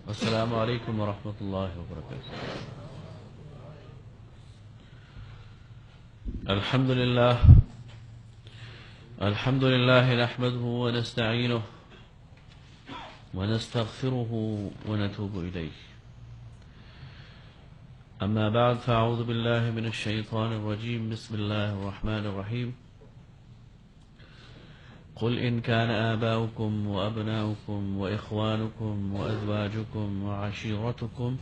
السلام علیکم ورحمۃ اللہ وبرکاتہ۔ الحمد لله نحمده ونستعينه ونستغفره ونتوب إليه. أما بعد فأعوذ بالله من الشيطان الرجيم. بسم الله الرحمن الرحيم. قل إن كان آباؤكم وأبناؤكم وإخوانكم وأزواجكم وعشيرتكم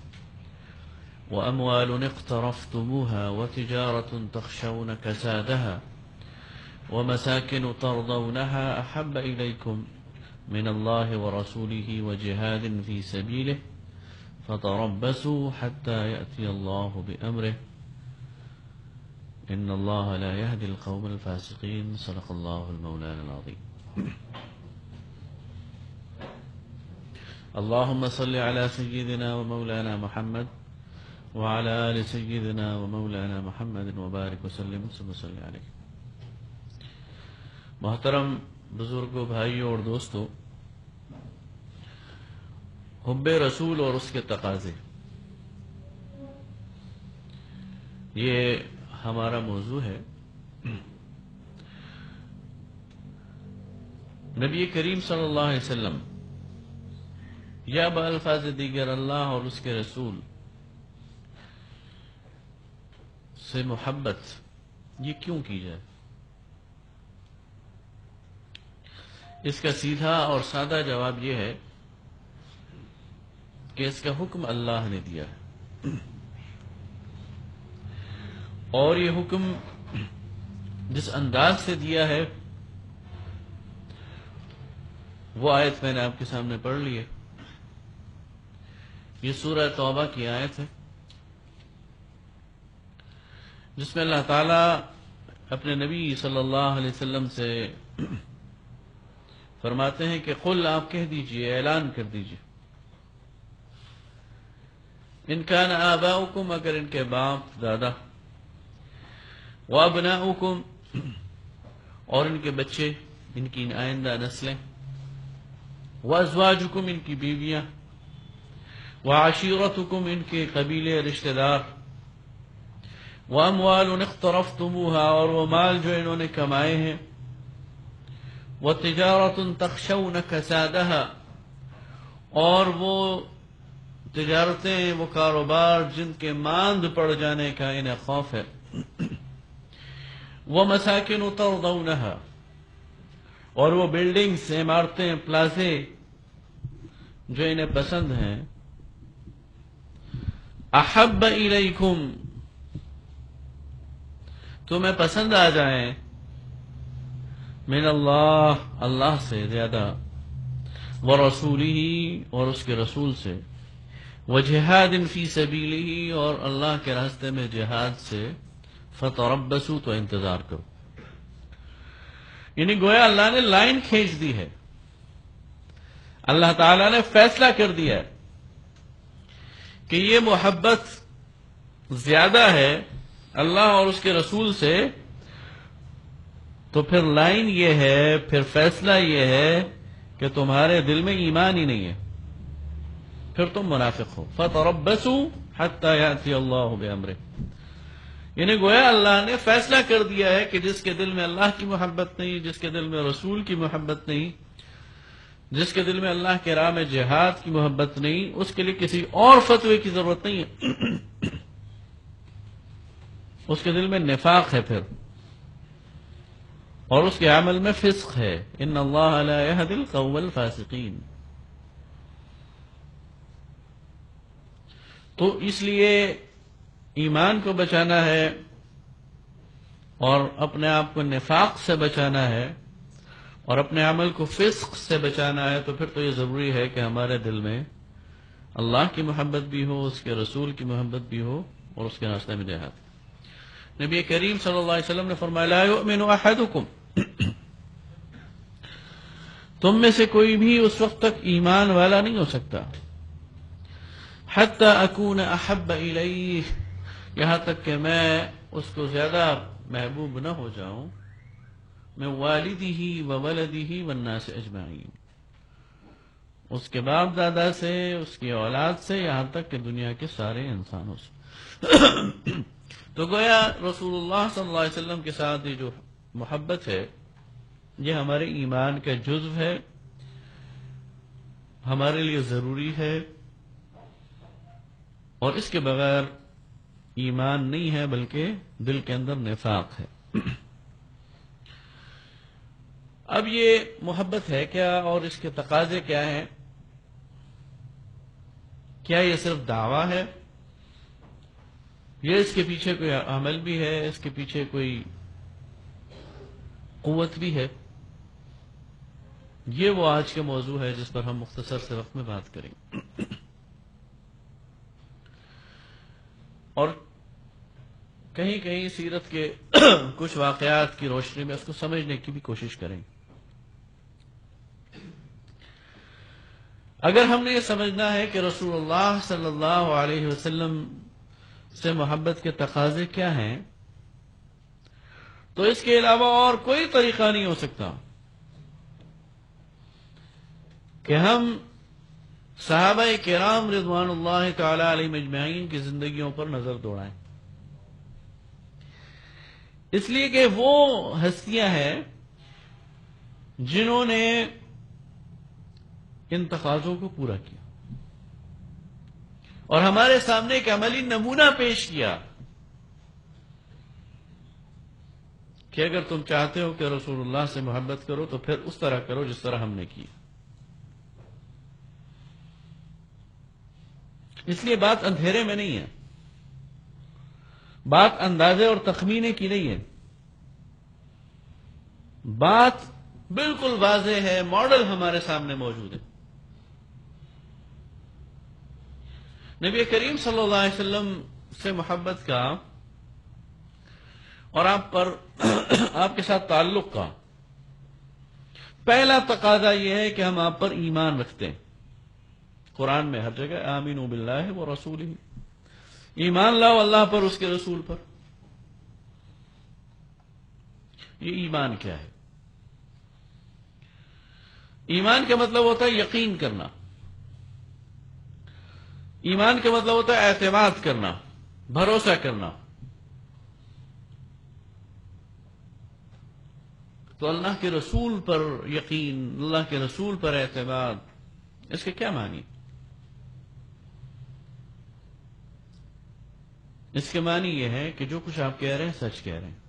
وأموال اقترفتموها وتجارة تخشون كسادها ومساكن ترضونها أحب إليكم من الله ورسوله وجهاد في سبيله فتربصوا حتى يأتي الله بأمره إن الله لا يهدي القوم الفاسقين. صدق الله المولانا العظيم. اللهم صل على سيدنا ومولانا محمد وعلى آل سيدنا ومولانا محمد وبارك وسلم ثم صل عليه. محترم بزرگوں، بھائیوں اور دوستوں، حب رسول اور اس کے تقاضے، یہ ہمارا موضوع ہے۔ نبی کریم صلی اللہ علیہ وسلم یا بالفاظ دیگر اللہ اور اس کے رسول سے محبت یہ کیوں کی جائے؟ اس کا سیدھا اور سادہ جواب یہ ہے کہ اس کا حکم اللہ نے دیا ہے، اور یہ حکم جس انداز سے دیا ہے وہ آیت میں نے آپ کے سامنے پڑھ لی ہے۔ یہ سورہ توبہ کی آیت ہے جس میں اللہ تعالیٰ اپنے نبی صلی اللہ علیہ وسلم سے فرماتے ہیں کہ قل، آپ کہہ دیجئے، اعلان کر دیجئے، ان کان آباؤکم، اگر ان کے باپ دادا، وابناؤکم، اور ان کے بچے، ان کی آئندہ نسلیں، وازواجکم، ان کی بیویاں، وعشیرتکم، ان کے قبیلے رشتہ دار، واموال اقترفتموها، اور وہ مال جو انہوں نے کمائے ہیں، وتجارت تخشون کسادها، اور وہ تجارتیں، وہ کاروبار جن کے ماند پڑ جانے کا انہیں خوف ہے، ومساکن ترضونها، اور وہ بلڈنگز، عمارتیں، پلازے جو انہیں پسند ہیں، احب الیکم، تمہیں پسند آ جائیں، من اللہ، اللہ سے زیادہ، ورسولہ، اور اس کے رسول سے، وجہاد فی سبیلہ، اور اللہ کے راستے میں جہاد سے، فتربصوا، تو انتظار کرو۔ یعنی گویا اللہ نے لائن کھینچ دی ہے، اللہ تعالیٰ نے فیصلہ کر دیا ہے کہ یہ محبت زیادہ ہے اللہ اور اس کے رسول سے، تو پھر لائن یہ ہے، پھر فیصلہ یہ ہے کہ تمہارے دل میں ایمان ہی نہیں ہے، پھر تم منافق ہو۔ فَتَرَبَّصُوا حَتَّى يَأْتِيَ اللَّهُ بِأَمْرِهِ، یعنی گویا اللہ نے فیصلہ کر دیا ہے کہ جس کے دل میں اللہ کی محبت نہیں، جس کے دل میں رسول کی محبت نہیں، جس کے دل میں اللہ کے راہ میں جہاد کی محبت نہیں، اس کے لیے کسی اور فتوے کی ضرورت نہیں ہے، اس کے دل میں نفاق ہے پھر، اور اس کے عمل میں فسق ہے۔ ان اللہ لا یہدی القوم الفاسقین۔ تو اس لیے ایمان کو بچانا ہے اور اپنے آپ کو نفاق سے بچانا ہے اور اپنے عمل کو فسق سے بچانا ہے، تو پھر تو یہ ضروری ہے کہ ہمارے دل میں اللہ کی محبت بھی ہو، اس کے رسول کی محبت بھی ہو، اور اس کے راستے میں جہاد۔ نبی کریم صلی اللہ علیہ وسلم نے فرمایا لا یؤمن احدکم، تم میں سے کوئی بھی اس وقت تک ایمان والا نہیں ہو سکتا، حتی اکون احب الیہ، یہاں تک کہ میں اس کو زیادہ محبوب نہ ہو جاؤں، من والدہ وولدہ والناس اجمعین، اس کے باپ دادا سے، اس کی اولاد سے، یہاں تک کہ دنیا کے سارے انسانوں سے۔ تو گویا رسول اللہ صلی اللہ علیہ وسلم کے ساتھ یہ جو محبت ہے یہ ہمارے ایمان کا جزو ہے، ہمارے لیے ضروری ہے، اور اس کے بغیر ایمان نہیں ہے بلکہ دل کے اندر نفاق ہے۔ اب یہ محبت ہے کیا اور اس کے تقاضے کیا ہیں؟ کیا یہ صرف دعویٰ ہے یا اس کے پیچھے کوئی عمل بھی ہے، اس کے پیچھے کوئی قوت بھی ہے؟ یہ وہ آج کا موضوع ہے جس پر ہم مختصر سے وقت میں بات کریں گے، اور کہیں کہیں سیرت کے کچھ واقعات کی روشنی میں اس کو سمجھنے کی بھی کوشش کریں گے۔ اگر ہم نے یہ سمجھنا ہے کہ رسول اللہ صلی اللہ علیہ وسلم سے محبت کے تقاضے کیا ہیں، تو اس کے علاوہ اور کوئی طریقہ نہیں ہو سکتا کہ ہم صحابہ کرام رضوان اللہ تعالی علیہم اجمعین کی زندگیوں پر نظر دوڑائیں، اس لیے کہ وہ ہستیاں ہیں جنہوں نے ان تقاضوں کو پورا کیا اور ہمارے سامنے ایک عملی نمونہ پیش کیا کہ اگر تم چاہتے ہو کہ رسول اللہ سے محبت کرو تو پھر اس طرح کرو جس طرح ہم نے کی۔ اس لیے بات اندھیرے میں نہیں ہے، بات اندازے اور تخمینے کی نہیں ہے، بات بالکل واضح ہے، ماڈل ہمارے سامنے موجود ہے۔ نبی کریم صلی اللہ علیہ وسلم سے محبت کا اور آپ کے ساتھ تعلق کا پہلا تقاضا یہ ہے کہ ہم آپ پر ایمان رکھتے ہیں۔ قرآن میں ہر جگہ آمینوا باللہ ورسولہ، ایمان لاؤ اللہ پر، اس کے رسول پر۔ یہ ایمان کیا ہے؟ ایمان کا مطلب ہوتا ہے یقین کرنا، ایمان کا مطلب ہوتا ہے اعتماد کرنا، بھروسہ کرنا۔ تو اللہ کے رسول پر یقین، اللہ کے رسول پر اعتماد، اس کے کیا معنی؟ اس کے معنی یہ ہے کہ جو کچھ آپ کہہ رہے ہیں سچ کہہ رہے ہیں،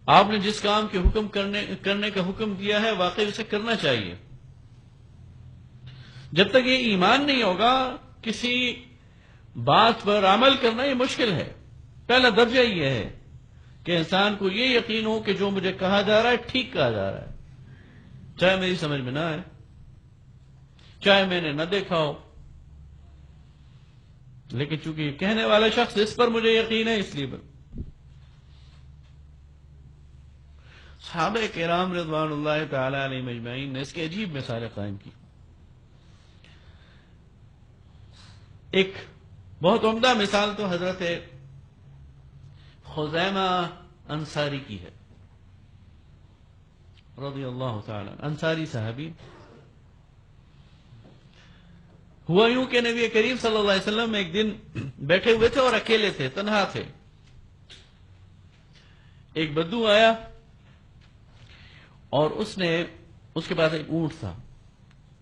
آپ نے جس کام کے حکم کرنے کا حکم دیا ہے واقعی اسے کرنا چاہیے۔ جب تک یہ ایمان نہیں ہوگا کسی بات پر عمل کرنا یہ مشکل ہے۔ پہلا درجہ یہ ہے کہ انسان کو یہ یقین ہو کہ جو مجھے کہا جا رہا ہے ٹھیک کہا جا رہا ہے، چاہے میری سمجھ میں نہ آئے، چاہے میں نے نہ دیکھا ہو، لیکن چونکہ یہ کہنے والا شخص اس پر مجھے یقین ہے، اس لیے صحابہ کرام رضوان اللہ تعالی علیہم اجمعین نے اس کی عجیب مثالیں قائم کی۔ ایک بہت عمدہ مثال تو حضرت خزیمہ انصاری کی ہے رضی اللہ تعالی، انصاری صحابی۔ ہوا یوں کہ نبی کریم صلی اللہ علیہ وسلم ایک دن بیٹھے ہوئے تھے اور اکیلے تھے، تنہا تھے۔ ایک بدو آیا اور اس کے پاس ایک اونٹ تھا۔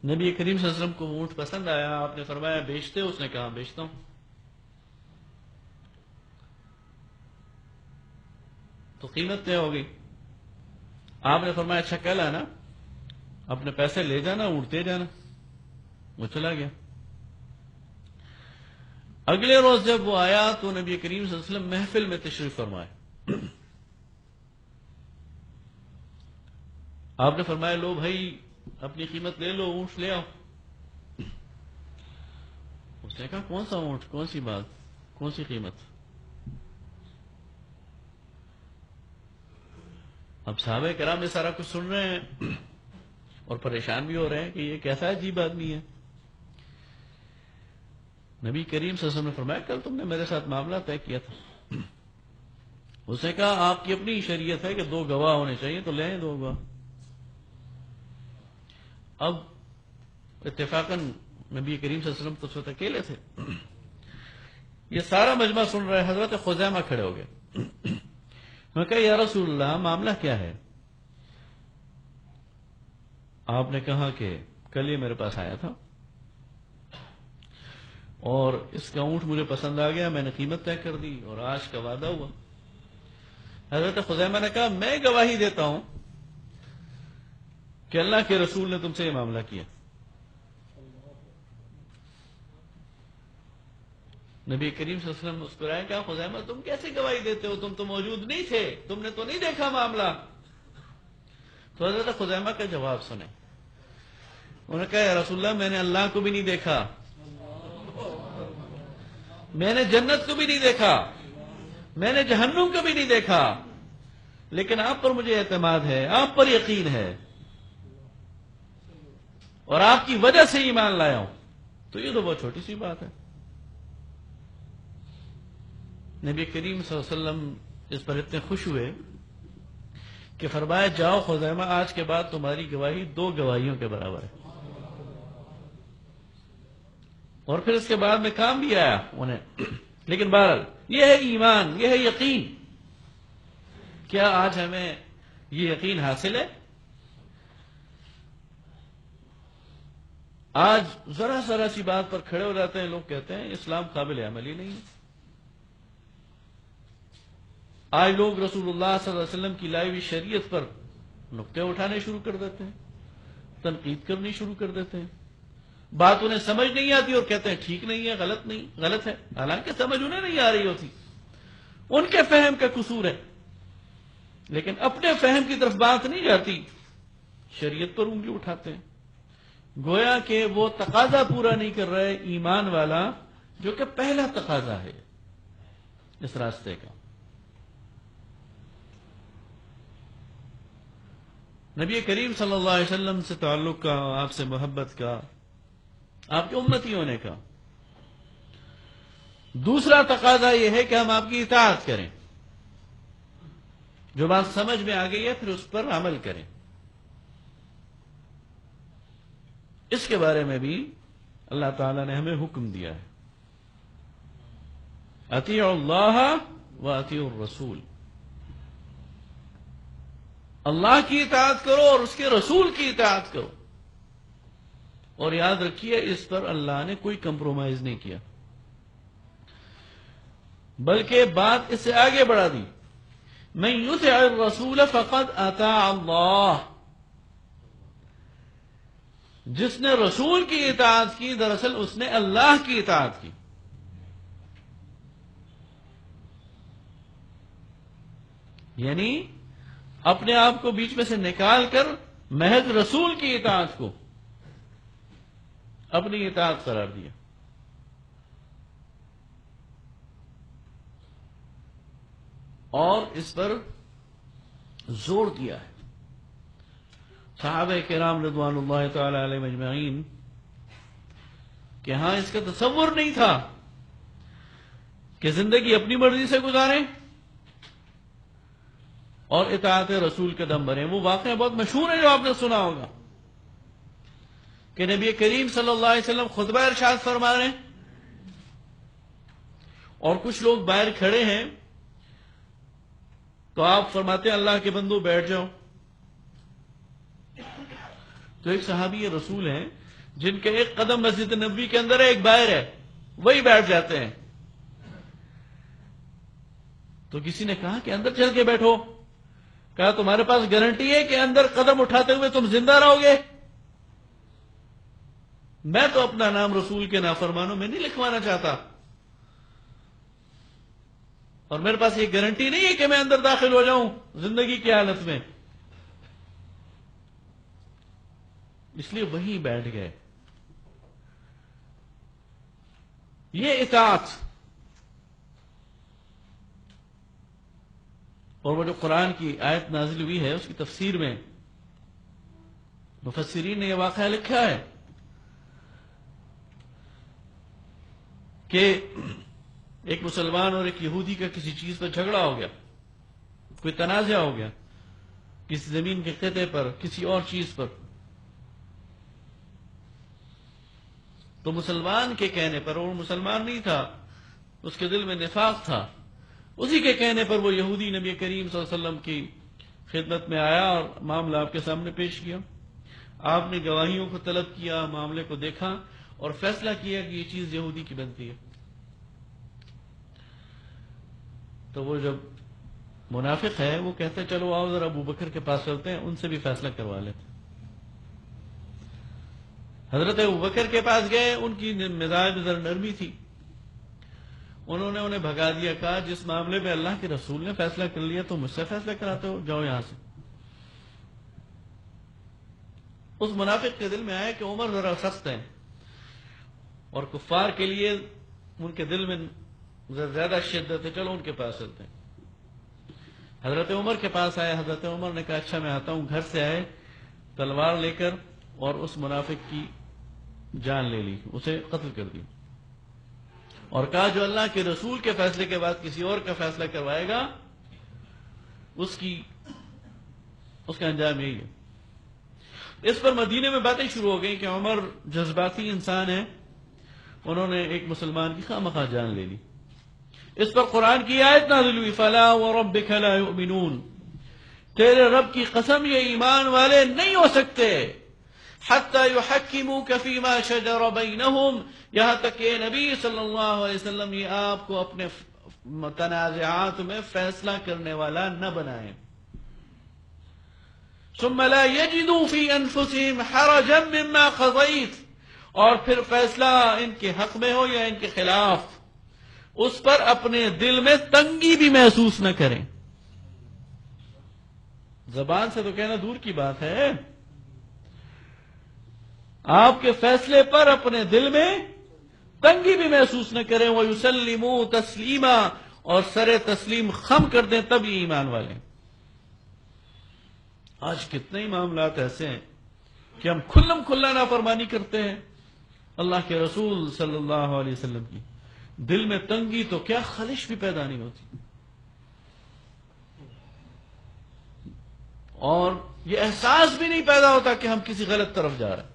نبی کریم صلی اللہ علیہ وسلم کو اونٹ پسند آیا، آپ نے فرمایا بیچتے ہو؟ اس نے کہا بیچتا ہوں۔ تو قیمت طے ہو گئی۔ آپ نے فرمایا اچھا کل آنا، اپنے پیسے لے جانا، اونٹ دے جانا۔ وہ چلا گیا۔ اگلے روز جب وہ آیا تو نبی کریم صلی اللہ علیہ وسلم محفل میں تشریف فرمائے۔ آپ نے فرمایا لو بھائی اپنی قیمت لے لو، اونٹ لے آؤ۔ اس نے کہا کون سا اونٹ، کون سی بات، کون سی قیمت؟ اب صحابہ کرام یہ سارا کچھ سن رہے ہیں اور پریشان بھی ہو رہے ہیں کہ یہ کیسا عجیب آدمی ہے۔ نبی کریم صلی اللہ علیہ وسلم نے فرمایا کل تم نے میرے ساتھ معاملہ طے کیا تھا۔ اس نے کہا آپ کی اپنی شریعت ہے کہ 2 گواہ ہونے چاہیے، تو لے آئیں 2 گواہ۔ اب اتفاقاً نبی کریم صلی اللہ علیہ وسلم تو اس وقت اکیلے تھے. یہ سارا مجمع سن رہے. حضرت خزیمہ کھڑے ہو گئے. میں کہا یا رسول اللہ معاملہ کیا ہے؟ آپ نے کہا کہ کل یہ میرے پاس آیا تھا اور اس کا اونٹ مجھے پسند آ گیا, میں نے قیمت طے کر دی اور آج کا وعدہ ہوا. حضرت خزیمہ نے کہا میں گواہی دیتا ہوں کہ اللہ کے رسول نے تم سے یہ معاملہ کیا. نبی کریم صلی اللہ علیہ وسلم مسکرائے, کہا خزیمہ تم کیسے گواہی دیتے ہو, تم تو موجود نہیں تھے, تم نے تو نہیں دیکھا معاملہ. تو حضرت خزیمہ کا جواب سنیں. انہوں نے کہا یا رسول اللہ میں نے اللہ کو بھی نہیں دیکھا, میں نے جنت کو بھی نہیں دیکھا, میں نے جہنم کو بھی نہیں دیکھا, لیکن آپ پر مجھے اعتماد ہے, آپ پر یقین ہے اور آپ کی وجہ سے ایمان لایا ہوں. تو یہ تو بہت چھوٹی سی بات ہے. نبی کریم صلی اللہ علیہ وسلم اس پر اتنے خوش ہوئے کہ فرمایا جاؤ خزیمہ, آج کے بعد تمہاری گواہی 2 گواہیوں کے برابر ہے. اور پھر اس کے بعد میں کام بھی آیا انہیں. لیکن بہرحال یہ ہے ایمان, یہ ہے یقین. کیا آج ہمیں یہ یقین حاصل ہے؟ آج ذرا ذرا سی بات پر کھڑے ہو جاتے ہیں لوگ, کہتے ہیں اسلام قابل عمل ہی نہیں ہے. آج لوگ رسول اللہ صلی اللہ علیہ وسلم کی لائی ہوئی شریعت پر نکتے اٹھانے شروع کر دیتے ہیں, تنقید کرنی شروع کر دیتے ہیں. بات انہیں سمجھ نہیں آتی اور کہتے ہیں ٹھیک نہیں ہے, غلط ہے, حالانکہ سمجھ انہیں نہیں آ رہی ہوتی, ان کے فہم کا قصور ہے. لیکن اپنے فہم کی طرف بات نہیں جاتی, شریعت پر انگلی اٹھاتے ہیں, گویا کہ وہ تقاضا پورا نہیں کر رہے ایمان والا, جو کہ پہلا تقاضا ہے اس راستے کا. نبی کریم صلی اللہ علیہ وسلم سے تعلق کا, آپ سے محبت کا, آپ کے امتی ہونے کا دوسرا تقاضا یہ ہے کہ ہم آپ کی اطاعت کریں. جو بات سمجھ میں آ گئی ہے پھر اس پر عمل کریں. اس کے بارے میں بھی اللہ تعالی نے ہمیں حکم دیا ہے, اطیعوا اللہ و اطیعوا الرسول. اللہ کی اطاعت کرو اور اس کے رسول کی اطاعت کرو. اور یاد رکھیے اس پر اللہ نے کوئی کمپرومائز نہیں کیا, بلکہ بات اس سے آگے بڑھا دی. من یطع الرسول فقد اطاع اللہ. جس نے رسول کی اطاعت کی دراصل اس نے اللہ کی اطاعت کی. یعنی اپنے آپ کو بیچ میں سے نکال کر محض رسول کی اطاعت کو اپنی اطاعت قرار دیا. اور اس پر زور دیا ہے. صحابہ کرام رضوان اللہ تعالی علیہم اجمعین کہ ہاں اس کا تصور نہیں تھا کہ زندگی اپنی مرضی سے گزاریں اور اطاعت رسول کے دم بھریں. وہ واقعہ بہت مشہور ہے جو آپ نے سنا ہوگا کہ نبی کریم صلی اللہ علیہ وسلم خطبہ ارشاد فرما رہے ہیں اور کچھ لوگ باہر کھڑے ہیں, تو آپ فرماتے ہیں اللہ کے بندو بیٹھ جاؤ. تو ایک صحابی رسول ہیں جن کے ایک قدم مسجد نبوی کے اندر ہے, ایک باہر ہے, وہی بیٹھ جاتے ہیں. تو کسی نے کہا کہ اندر چل کے بیٹھو. کہا تمہارے پاس گارنٹی ہے کہ اندر قدم اٹھاتے ہوئے تم زندہ رہو گے؟ میں تو اپنا نام رسول کے نافرمانوں میں نہیں لکھوانا چاہتا, اور میرے پاس یہ گارنٹی نہیں ہے کہ میں اندر داخل ہو جاؤں زندگی کی حالت میں. اس لیے وہیں بیٹھ گئے. یہ اطاعت. اور وہ جو قرآن کی آیت نازل ہوئی ہے اس کی تفسیر میں مفسرین نے یہ واقعہ لکھا ہے کہ ایک مسلمان اور ایک یہودی کا کسی چیز پر جھگڑا ہو گیا, کوئی تنازع ہو گیا کسی زمین کے خطے پر, کسی اور چیز پر. تو مسلمان کے کہنے پر، اور مسلمان نہیں تھا، اس کے دل میں نفاق تھا، اسی کے کہنے پر وہ یہودی نبی کریم صلی اللہ علیہ وسلم کی خدمت میں آیا اور معاملہ آپ کے سامنے پیش کیا. آپ نے گواہیوں کو طلب کیا، معاملے کو دیکھا اور فیصلہ کیا کہ یہ چیز یہودی کی بنتی ہے. تو وہ جب منافق ہے وہ کہتے ہیں چلو آؤ ذرا ابو بکر کے پاس چلتے ہیں، ان سے بھی فیصلہ کروا لیتے. حضرت ابو بکر کے پاس گئے، ان کی مزاج ذرا نرمی تھی، انہوں نے انہیں بھگا دیا، کہا جس معاملے میں اللہ کے رسول نے فیصلہ کر لیا تو مجھ سے فیصلہ کراتے ہو، جاؤ یہاں سے. اس منافق کے دل میں آیا کہ عمر ذرا سخت ہیں اور کفار کے لیے ان کے دل میں زیادہ شدت ہے، چلو ان کے پاس چلتے ہیں. حضرت عمر کے پاس آئے، حضرت عمر نے کہا اچھا میں آتا ہوں. گھر سے آئے تلوار لے کر اور اس منافق کی جان لے لی، اسے قتل کر دی اور کہا جو اللہ کے رسول کے فیصلے کے بعد کسی اور کا فیصلہ کروائے گا اس کا انجام یہی ہے. اس پر مدینے میں باتیں شروع ہو گئیں کہ عمر جذباتی انسان ہے، انہوں نے ایک مسلمان کی خواہ جان لے لی. اس پر قرآن کی آیت نازل ہوئی فلا وربک لا یؤمنون، تیرے رب کی قسم یہ ایمان والے نہیں ہو سکتے حتی یحکموک فیما شجر بینہم، یہاں تک کہ نبی صلی اللہ علیہ وسلم یہ آپ کو اپنے تنازعات میں فیصلہ کرنے والا نہ بنائیں. ثم لا یجدوا فی انفسہم حرجا مما قضیت، اور پھر فیصلہ ان کے حق میں ہو یا ان کے خلاف اس پر اپنے دل میں تنگی بھی محسوس نہ کریں. زبان سے تو کہنا دور کی بات ہے، آپ کے فیصلے پر اپنے دل میں تنگی بھی محسوس نہ کریں. وَيُسَلِّمُوا تَسْلِيمًا، اور سر تسلیم خم کر دیں، تب یہ ایمان والے. آج کتنے ہی معاملات ایسے ہیں کہ ہم کھلم کھلا نافرمانی کرتے ہیں اللہ کے رسول صلی اللہ علیہ وسلم کی، دل میں تنگی تو کیا خلش بھی پیدا نہیں ہوتی، اور یہ احساس بھی نہیں پیدا ہوتا کہ ہم کسی غلط طرف جا رہے ہیں.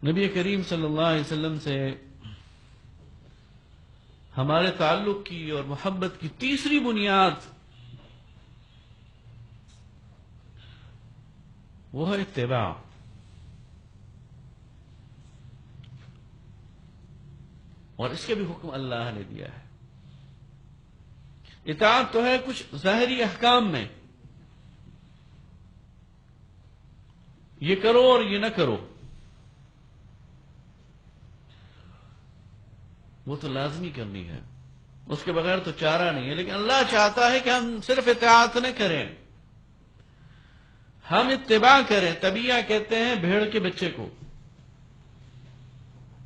نبی کریم صلی اللہ علیہ وسلم سے ہمارے تعلق کی اور محبت کی تیسری بنیاد وہ ہے اتباع. اور اس کے بھی حکم اللہ نے دیا ہے. اطاعت تو ہے کچھ ظاہری احکام میں، یہ کرو اور یہ نہ کرو، وہ تو لازمی کرنی ہے، اس کے بغیر تو چارہ نہیں ہے. لیکن اللہ چاہتا ہے کہ ہم صرف اطاعت نہ کریں، ہم اتباع کریں. طبیعہ کہتے ہیں بھیڑ کے بچے کو،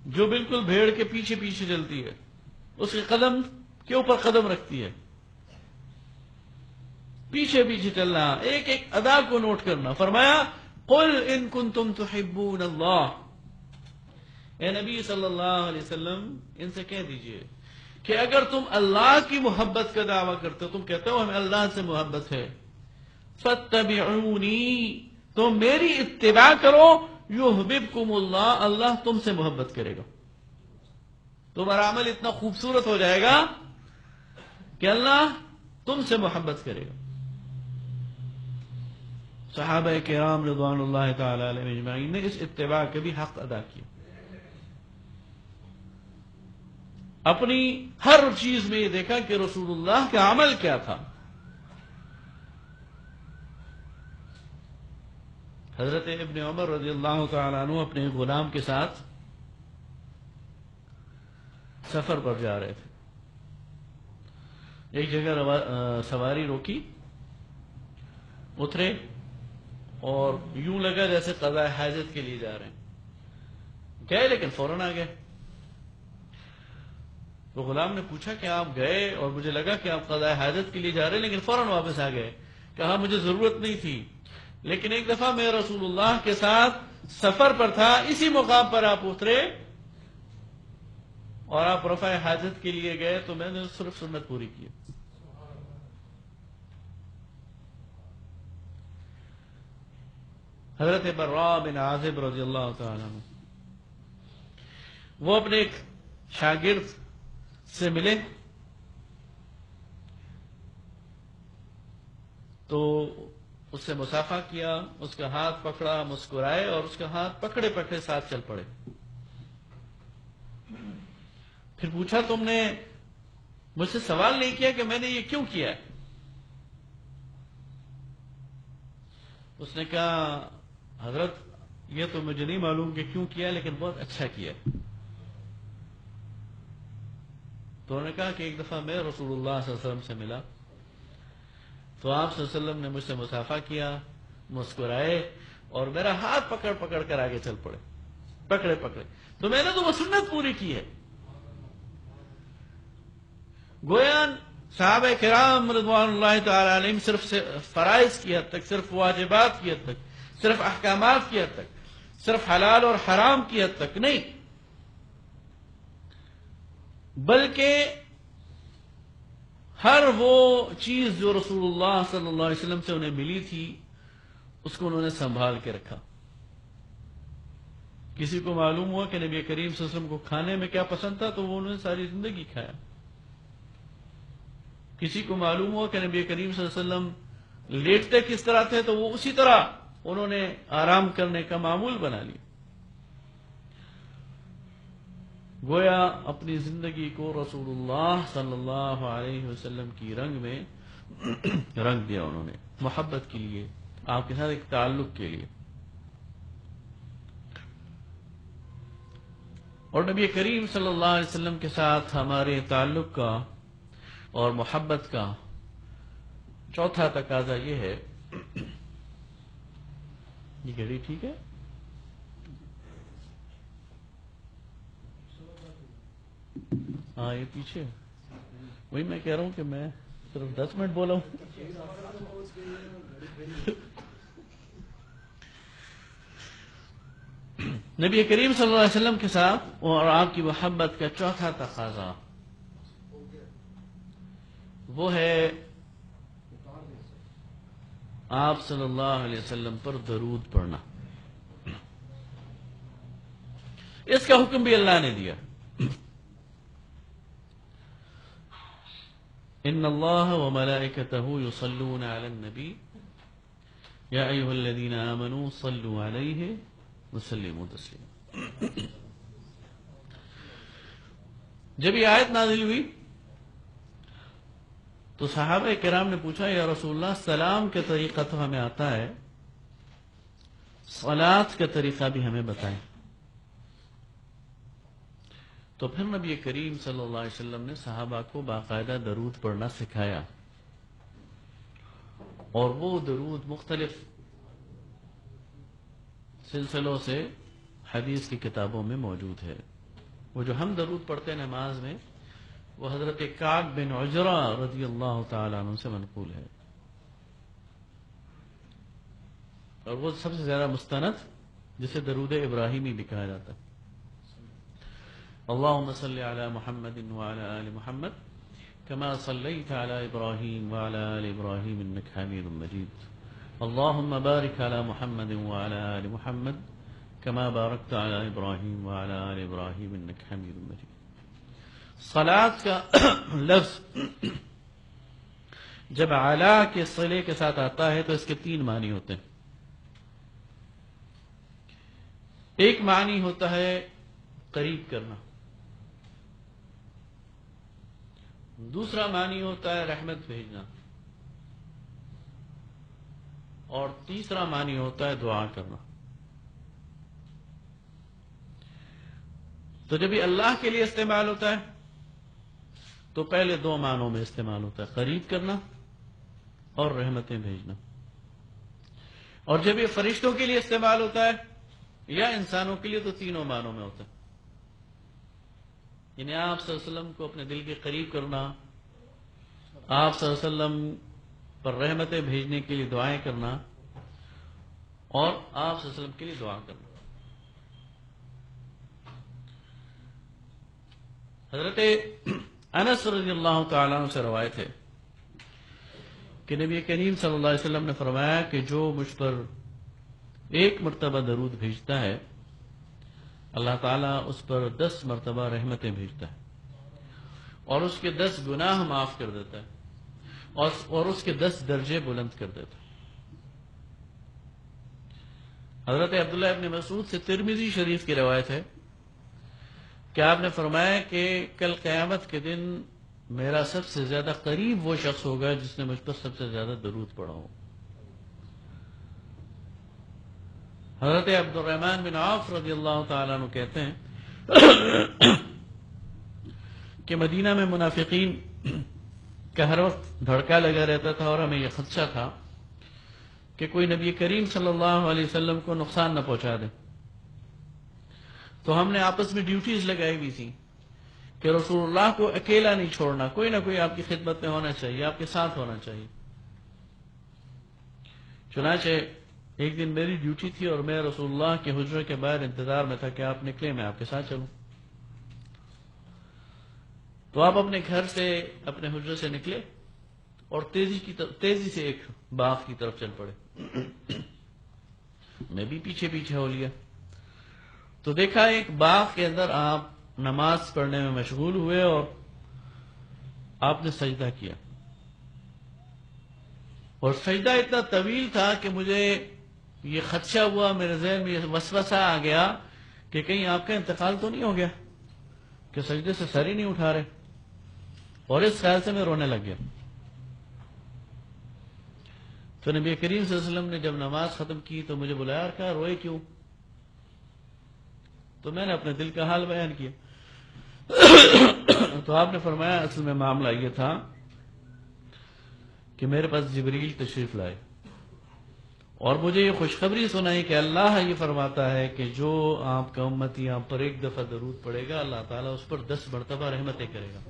جو بالکل بھیڑ کے پیچھے پیچھے چلتی ہے، اس کے قدم کے اوپر قدم رکھتی ہے، پیچھے پیچھے چلنا، ایک ایک ادا کو نوٹ کرنا. فرمایا قل ان کنتم تحبون اللہ، اے نبی صلی اللہ علیہ وسلم ان سے کہہ دیجئے کہ اگر تم اللہ کی محبت کا دعویٰ کرتے ہو، تم کہتے ہو ہمیں اللہ سے محبت ہے، فاتبعونی، تم میری اتباع کرو، یحببکم اللہ، اللہ تم سے محبت کرے گا. تمہارا عمل اتنا خوبصورت ہو جائے گا کہ اللہ تم سے محبت کرے گا. صحابہ کرام رضوان اللہ تعالی علیہم اجمعین نے اس اتباع کے بھی حق ادا کیا. اپنی ہر چیز میں یہ دیکھا کہ رسول اللہ کا عمل کیا تھا. حضرت ابن عمر رضی اللہ تعالیٰ عنہ اپنے غلام کے ساتھ سفر پر جا رہے تھے. ایک جگہ سواری روکی، اترے اور یوں لگا جیسے قضاء حاجت کے لیے جا رہے ہیں. گئے لیکن فوراً آ گئے. تو غلام نے پوچھا کہ آپ گئے اور مجھے لگا کہ آپ قضاء حاجت کے لیے جا رہے ہیں لیکن فوراً واپس آ گئے. کہا مجھے ضرورت نہیں تھی، لیکن ایک دفعہ میں رسول اللہ کے ساتھ سفر پر تھا، اسی مقام پر آپ اترے اور آپ رفع حاجت کے لیے گئے تو میں نے صرف سنت پوری کی. حضرت براء بن عازب رضی اللہ تعالیٰ عنہ، وہ اپنے ایک شاگرد سے ملے تو اس سے مصافحہ کیا، اس کا ہاتھ پکڑا، مسکرائے اور اس کا ہاتھ پکڑے پکڑے ساتھ چل پڑے۔ پھر پوچھا تم نے مجھ سے سوال نہیں کیا کہ میں نے یہ کیوں کیا؟ اس نے کہا حضرت یہ تو مجھے نہیں معلوم کہ کیوں کیا، لیکن بہت اچھا کیا۔ تو انہوں نے کہا کہ ایک دفعہ میں رسول اللہ صلی اللہ علیہ وسلم سے ملا تو آپ صلی اللہ علیہ وسلم نے مجھ سے مصافحہ کیا، مسکرائے اور میرا ہاتھ پکڑ پکڑ کر آگے چل پڑے، پکڑے پکڑے، تو میں نے تو وہ سنت پوری کی ہے۔ گویا صحابہ کرام رضوان اللہ تعالی علیہم صرف فرائض کی حد تک، صرف واجبات کی حد تک، صرف احکامات کی حد تک، صرف حلال اور حرام کی حد تک نہیں، بلکہ ہر وہ چیز جو رسول اللہ صلی اللہ علیہ وسلم سے انہیں ملی تھی اس کو انہوں نے سنبھال کے رکھا۔ کسی کو معلوم ہوا کہ نبی کریم صلی اللہ علیہ وسلم کو کھانے میں کیا پسند تھا تو وہ انہوں نے ساری زندگی کھایا۔ کسی کو معلوم ہوا کہ نبی کریم صلی اللہ علیہ وسلم لیٹتے کس طرح تھے تو وہ اسی طرح انہوں نے آرام کرنے کا معمول بنا لیا۔ گویا اپنی زندگی کو رسول اللہ صلی اللہ علیہ وسلم کی رنگ میں رنگ دیا انہوں نے، محبت کے لیے، آپ کے ساتھ ایک تعلق کے لیے۔ اور نبی کریم صلی اللہ علیہ وسلم کے ساتھ ہمارے تعلق کا اور محبت کا چوتھا تقاضا یہ ہے، یہ گھڑی ٹھیک ہے؟ ہاں یہ پیچھے، وہی میں کہہ رہا ہوں کہ میں صرف 10 منٹ بولا ہوں۔ نبی کریم صلی اللہ علیہ وسلم کے ساتھ اور آپ کی محبت کا چوتھا تقاضا وہ ہے آپ صلی اللہ علیہ وسلم پر درود پڑھنا۔ اس کا حکم بھی اللہ نے دیا، ان اللہ وملائکتہ یصلون علی النبی یا ایھا الذین آمنوا صلوا علیہ وسلموا تسلیما۔ جب یہ آیت نازل ہوئی تو صحابہ کرام نے پوچھا یا رسول اللہ سلام کا طریقہ تو ہمیں آتا ہے، صلاۃ کا طریقہ بھی ہمیں بتائیں۔ تو پھر نبی کریم صلی اللہ علیہ وسلم نے صحابہ کو باقاعدہ درود پڑھنا سکھایا، اور وہ درود مختلف سلسلوں سے حدیث کی کتابوں میں موجود ہے۔ وہ جو ہم درود پڑھتے ہیں نماز میں وہ حضرت کعب بن عجرہ رضی اللہ تعالیٰ عنہ سے منقول ہے، اور وہ سب سے زیادہ مستند جسے درود ابراہیمی بھی کہا جاتا ہے۔ اللہم صل علی محمد وعلی آل محمد کما صلیت علی ابراہیم وعلی آل ابراہیم انک حمید مجید، اللہم بارک علی محمد وعلی آل محمد کما بارکت علی ابراہیم وعلی آل ابراہیم انک حمید مجید۔ صلاۃ کا لفظ جب علی کے صلے کے ساتھ آتا ہے تو اس کے 3 معنی ہوتے ہیں۔ ایک معنی ہوتا ہے قریب کرنا، دوسرا معنی ہوتا ہے رحمت بھیجنا، اور تیسرا معنی ہوتا ہے دعا کرنا۔ تو جب یہ اللہ کے لیے استعمال ہوتا ہے تو پہلے 2 معنوں میں استعمال ہوتا ہے، قریب کرنا اور رحمتیں بھیجنا۔ اور جب یہ فرشتوں کے لیے استعمال ہوتا ہے یا انسانوں کے لیے تو 3 معنوں میں ہوتا ہے، یعنی آپ صلی اللہ علیہ وسلم کو اپنے دل کے قریب کرنا، آپ صلی اللہ علیہ وسلم پر رحمتیں بھیجنے کے لیے دعائیں کرنا، اور آپ صلی اللہ علیہ وسلم کے لیے دعا کرنا۔ حضرت انس رضی اللہ تعالیٰ عنہ سے روایت ہے کہ نبی کریم صلی اللہ علیہ وسلم نے فرمایا کہ جو مجھ پر ایک مرتبہ درود بھیجتا ہے، اللہ تعالیٰ اس پر 10 مرتبہ رحمتیں بھیجتا ہے اور اس کے 10 گناہ معاف کر دیتا ہے اور اس کے 10 درجے بلند کر دیتا ہے۔ حضرت عبداللہ ابن مسعود سے ترمذی شریف کی روایت ہے کہ آپ نے فرمایا کہ کل قیامت کے دن میرا سب سے زیادہ قریب وہ شخص ہوگا جس نے مجھ پر سب سے زیادہ درود پڑھا ہو۔ حضرت عبد الرحمن بن عوف رضی اللہ تعالیٰ عنہ کہتے ہیں کہ مدینہ میں منافقین کا ہر وقت دھڑکا لگا رہتا تھا اور ہمیں یہ خدشہ تھا کہ کوئی نبی کریم صلی اللہ علیہ وسلم کو نقصان نہ پہنچا دے، تو ہم نے آپس میں ڈیوٹیز لگائی ہوئی تھی کہ رسول اللہ کو اکیلا نہیں چھوڑنا، کوئی نہ کوئی آپ کی خدمت میں ہونا چاہیے، آپ کے ساتھ ہونا چاہیے۔ چنانچہ ایک دن میری ڈیوٹی تھی اور میں رسول اللہ کے حجرے کے باہر انتظار میں تھا کہ آپ نکلے، میں آپ کے ساتھ چلوں۔ تو آپ اپنے گھر سے، اپنے حجرے سے نکلے اور تیزی سے ایک باغ کی طرف چل پڑے۔ میں بھی پیچھے پیچھے ہو لیا تو دیکھا ایک باغ کے اندر آپ نماز پڑھنے میں مشغول ہوئے اور آپ نے سجدہ کیا، اور سجدہ اتنا طویل تھا کہ مجھے یہ خدشہ ہوا، میرے ذہن میں یہ وسوسہ آ گیا کہ کہیں آپ کا انتقال تو نہیں ہو گیا کہ سجدے سے سر ہی نہیں اٹھا رہے، اور اس خیال سے میں رونے لگ گیا۔ تو نبی کریم صلی اللہ علیہ وسلم نے جب نماز ختم کی تو مجھے بلایا اور کہا روئے کیوں؟ تو میں نے اپنے دل کا حال بیان کیا تو آپ نے فرمایا اصل میں معاملہ یہ تھا کہ میرے پاس جبریل تشریف لائے اور مجھے یہ خوشخبری سنائی کہ اللہ یہ فرماتا ہے کہ جو آپ کا امتی آپ پر ایک دفعہ درود پڑے گا، اللہ تعالیٰ اس پر 10 مرتبہ رحمتیں کرے گا۔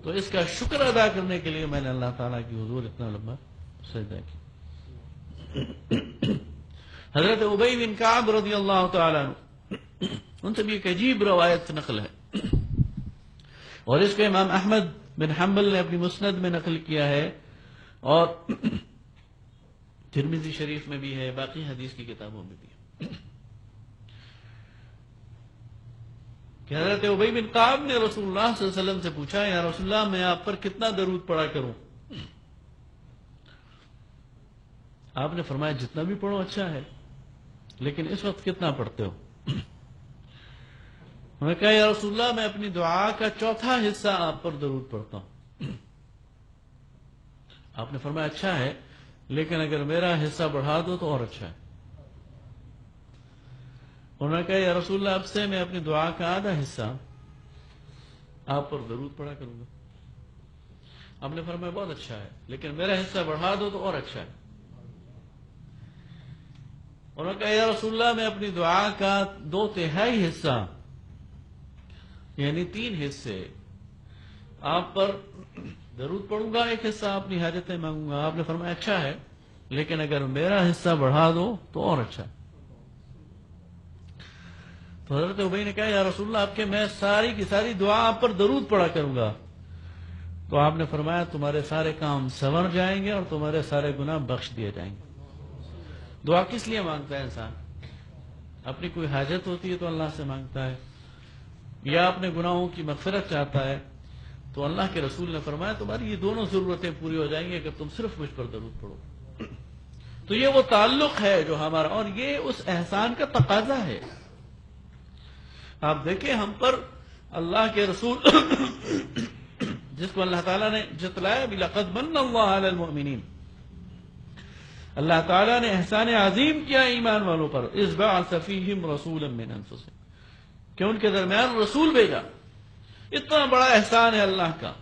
تو اس کا شکر ادا کرنے کے لیے میں نے اللہ تعالیٰ کی حضور اتنا لمبا سجدہ کیا۔ حضرت ابی بن کعب رضی اللہ تعالیٰ عنہ، ان سے بھی ایک عجیب روایت نقل ہے اور اس کو امام احمد بن حنبل نے اپنی مسند میں نقل کیا ہے اور ترمذی شریف میں بھی ہے، باقی حدیث کی کتابوں میں بھی ہے کہ حضرت ابی بن کعب نے رسول اللہ صلی اللہ علیہ وسلم سے پوچھا، یا رسول اللہ میں آپ پر کتنا درود پڑھا کروں؟ آپ نے فرمایا جتنا بھی پڑھو اچھا ہے، لیکن اس وقت کتنا پڑھتے ہو؟ میں نے کہا یا رسول اللہ میں اپنی دعا کا 4تھا حصہ آپ پر درود پڑھتا ہوں۔ آپ نے فرمایا اچھا ہے، لیکن اگر میرا حصہ بڑھا دو تو اور اچھا ہے۔ انہوں نے کہا یا رسول اللہ اب سے میں اپنی دعا کا آدھا حصہ آپ پر درود پڑھا کروں گا۔ آپ نے فرمایا بہت اچھا ہے، لیکن میرا حصہ بڑھا دو تو اور اچھا ہے۔ انہوں نے کہا یا رسول اللہ میں اپنی دعا کا 2/3 حصہ یعنی 3 حصے آپ پر درود پڑھوں گا، ایک حصہ اپنی حاجتیں مانگوں گا۔ آپ نے فرمایا اچھا ہے، لیکن اگر میرا حصہ بڑھا دو تو اور اچھا ہے۔ تو حضرت ابی نے کہا یا رسول اللہ آپ کے میں ساری کی ساری دعا آپ پر درود پڑھا کروں گا۔ تو آپ نے فرمایا تمہارے سارے کام سنور جائیں گے اور تمہارے سارے گناہ بخش دیے جائیں گے۔ دعا کس لیے مانگتا ہے انسان؟ اپنی کوئی حاجت ہوتی ہے تو اللہ سے مانگتا ہے، یا اپنے گناہوں کی مغفرت چاہتا ہے، تو اللہ کے رسول نے فرمایا تمہاری یہ دونوں ضرورتیں پوری ہو جائیں گی اگر تم صرف مجھ پر درود پڑھو۔ تو یہ وہ تعلق ہے جو ہمارا، اور یہ اس احسان کا تقاضا ہے۔ آپ دیکھیں ہم پر اللہ کے رسول جس کو اللہ تعالیٰ نے جتلایا بھی لقد من اللہ علی المؤمنین، اللہ تعالیٰ نے احسان عظیم کیا ایمان والوں پر، اذ بعث فیہم رسولا من انفسہم، کہ ان کے درمیان رسول بھیجا۔ اتنا بڑا احسان ہے اللہ کا،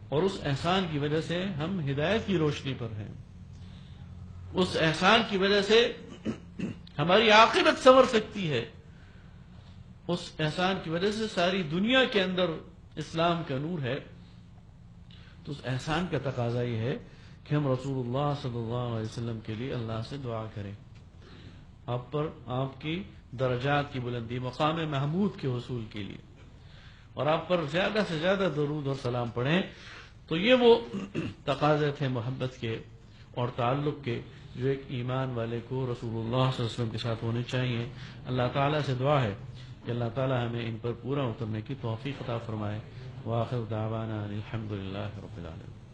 اور اس احسان کی وجہ سے ہم ہدایت کی روشنی پر ہیں، اس احسان کی وجہ سے ہماری عاقبت سنور سکتی ہے، اس احسان کی وجہ سے ساری دنیا کے اندر اسلام کا نور ہے۔ تو اس احسان کا تقاضا یہ ہے کہ ہم رسول اللہ صلی اللہ علیہ وسلم کے لیے اللہ سے دعا کریں، آپ پر آپ کی درجات کی بلندی، مقام محمود کے حصول کے لیے، اور آپ پر زیادہ سے زیادہ درود اور سلام پڑھیں۔ تو یہ وہ تقاضے تھے محبت کے، اور تعلق کے جو ایک ایمان والے کو رسول اللہ صلی اللہ علیہ وسلم کے ساتھ ہونے چاہیے. اللہ تعالیٰ سے دعا ہے کہ اللہ تعالیٰ ہمیں ان پر پورا اترنے کی توفیق عطا فرمائے. وآخر دعوانا الحمد للہ رب العالمین.